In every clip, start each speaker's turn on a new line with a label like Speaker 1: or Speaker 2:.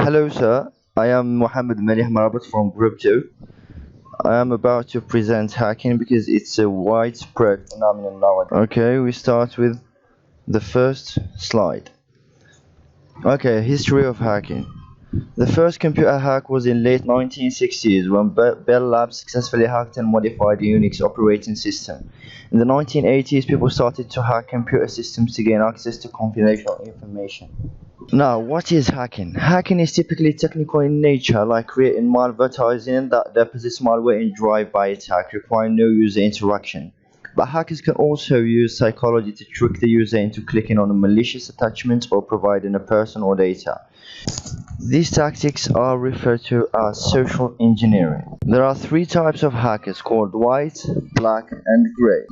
Speaker 1: Hello, sir. I am Mohamed Merabet from Group 2. I am about to present hacking because it's a widespread phenomenon nowadays. Okay, we start with the first slide. Okay, history of hacking. The first computer hack was in late 1960s when Bell Labs successfully hacked and modified the Unix operating system. In the 1980s, people started to hack computer systems to gain access to confidential information. Now, what is hacking? Hacking is typically technical in nature, like creating malvertising that deposits malware in drive-by attack, requiring no user interaction. But hackers can also use psychology to trick the user into clicking on a malicious attachment or providing a personal data. These tactics are referred to as social engineering. There are three types of hackers called white, black, and gray.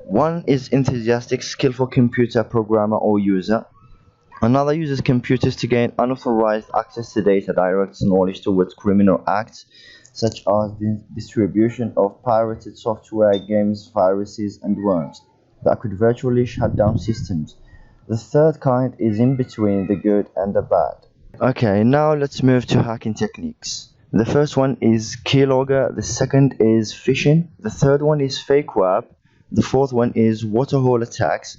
Speaker 1: One is enthusiastic, skillful computer programmer or user. Another uses computers to gain unauthorized access to data, directs knowledge towards criminal acts, such as the distribution of pirated software, games, viruses, and worms that could virtually shut down systems. The third kind is in between the good and the bad. Okay, now let's move to hacking techniques. The first one is keylogger, the second is phishing, the third one is fake web, the fourth one is waterhole attacks,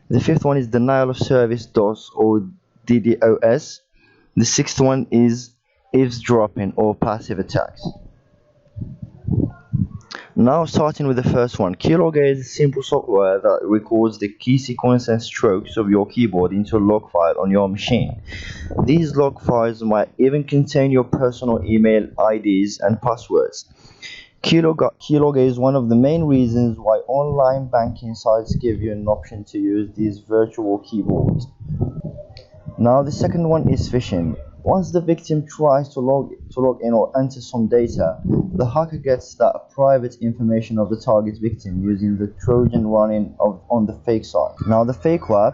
Speaker 1: the fifth one is denial of service DOS or DDoS. The sixth one is eavesdropping or passive attacks. Now starting with the first one, keylogger is simple software that records the key sequence and strokes of your keyboard into a log file on your machine. These log files might even contain your personal email IDs and passwords. Keylogger is one of the main reasons why online banking sites give you an option to use these virtual keyboards. Now the second one is phishing. Once the victim tries to log in or enter some data, the hacker gets that private information of the target victim using the Trojan running on the fake site. Now the fake web.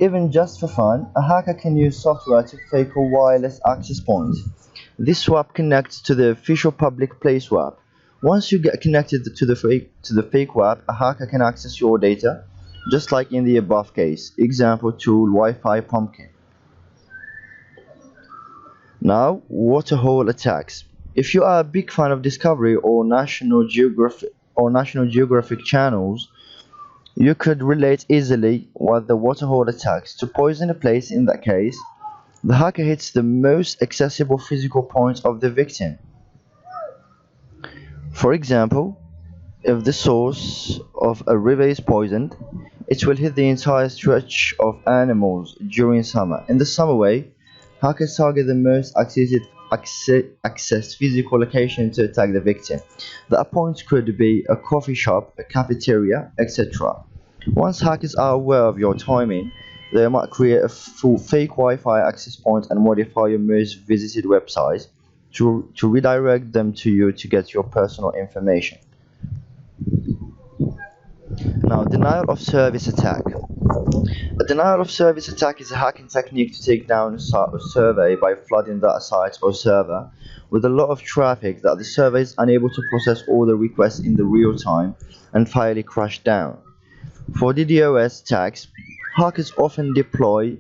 Speaker 1: Even just for fun, a hacker can use software to fake a wireless access point. This swap connects to the official public place web. Once you get connected to the fake web, a hacker can access your data, just like in the above case. Example tool Wi-Fi pumpkin. Now, waterhole attacks. If you are a big fan of Discovery or National Geographic channels, you could relate easily with the waterhole attacks. To poison a place in that case, the hacker hits the most accessible physical point of the victim. For example, if the source of a river is poisoned, it will hit the entire stretch of animals during summer. In the summer way, hackers target the most accessed physical location to attack the victim. That point could be a coffee shop, a cafeteria, etc. Once hackers are aware of your timing, they might create a fake Wi-Fi access point and modify your most visited websites to redirect them to you to get your personal information. Now, denial of service attack. A denial of service attack is a hacking technique to take down a server by flooding that site or server with a lot of traffic that the server is unable to process all the requests in the real time and finally crash down. For DDoS attacks, hackers often deploy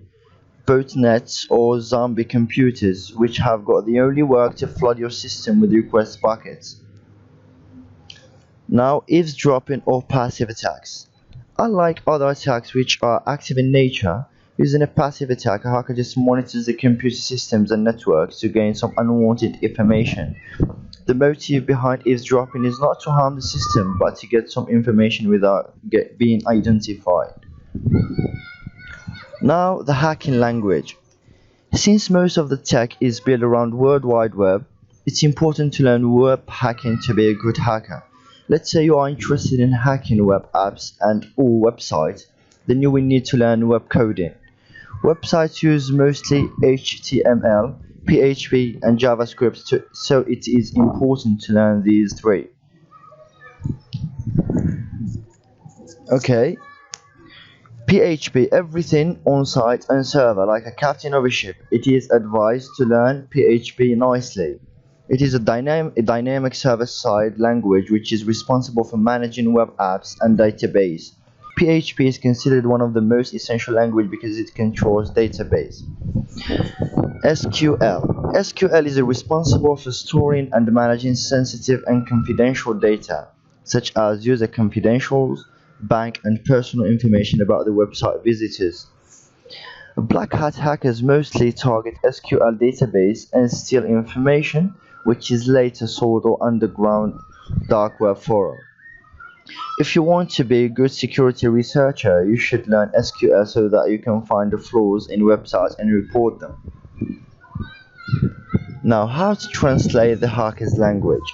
Speaker 1: botnets or zombie computers which have got the only work to flood your system with request buckets. Now, eavesdropping or passive attacks. Unlike other attacks which are active in nature, using a passive attack, a hacker just monitors the computer systems and networks to gain some unwanted information. The motive behind eavesdropping is not to harm the system, but to get some information without being identified. Now, the hacking language. Since most of the tech is built around World Wide Web, it's important to learn web hacking to be a good hacker. Let's say you are interested in hacking web apps or websites, then you will need to learn web coding. Websites use mostly HTML, PHP, and JavaScript, so it is important to learn these three. Okay. PHP, everything on site and server, like a captain of a ship. It is advised to learn PHP nicely. It is a dynamic server-side language which is responsible for managing web apps and database. PHP is considered one of the most essential language because it controls database. SQL. SQL is responsible for storing and managing sensitive and confidential data, such as user confidentials, bank and personal information about the website visitors. Black hat hackers mostly target SQL database and steal information which is later sold or underground dark web forum. If you want to be a good security researcher, you should learn SQL so that you can find the flaws in websites and report them. Now, how to translate the hacker's language?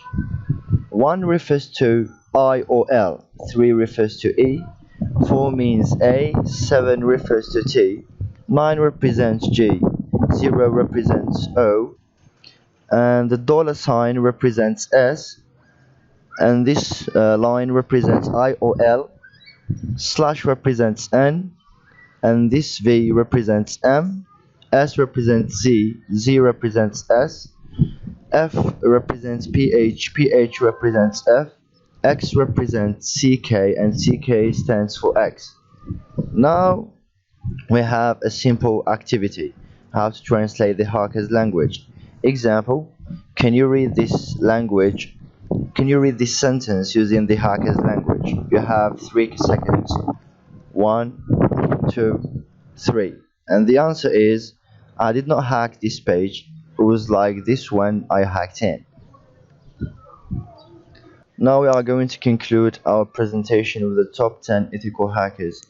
Speaker 1: 1 refers to I or L, 3 refers to E, 4 means A, 7 refers to T, 9 represents G, 0 represents O, and the $sign represents S, and this line represents I or L, slash represents N, and this V represents M, S represents Z, Z represents S, F represents PH, PH represents F, X represents CK, and CK stands for X. Now we have a simple activity, how to translate the hacker's language. Example, can you read this language? Can you read this sentence using the hacker's language? You have 3 seconds. 1, 2, 3. And the answer is, I did not hack this page. It was like this one I hacked in. Now we are going to conclude our presentation with the top 10 ethical hackers.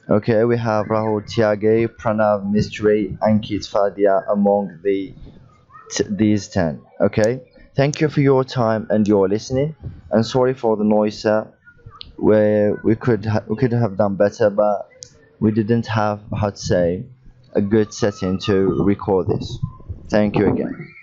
Speaker 1: Okay, we have Rahul Tyagi, Pranav Mistry, Ankit Fadia among these 10. Okay, thank you for your time and your listening, and sorry for the noise. Where we could have done better, but we didn't have, how to say, a good setting to record this. Thank you again.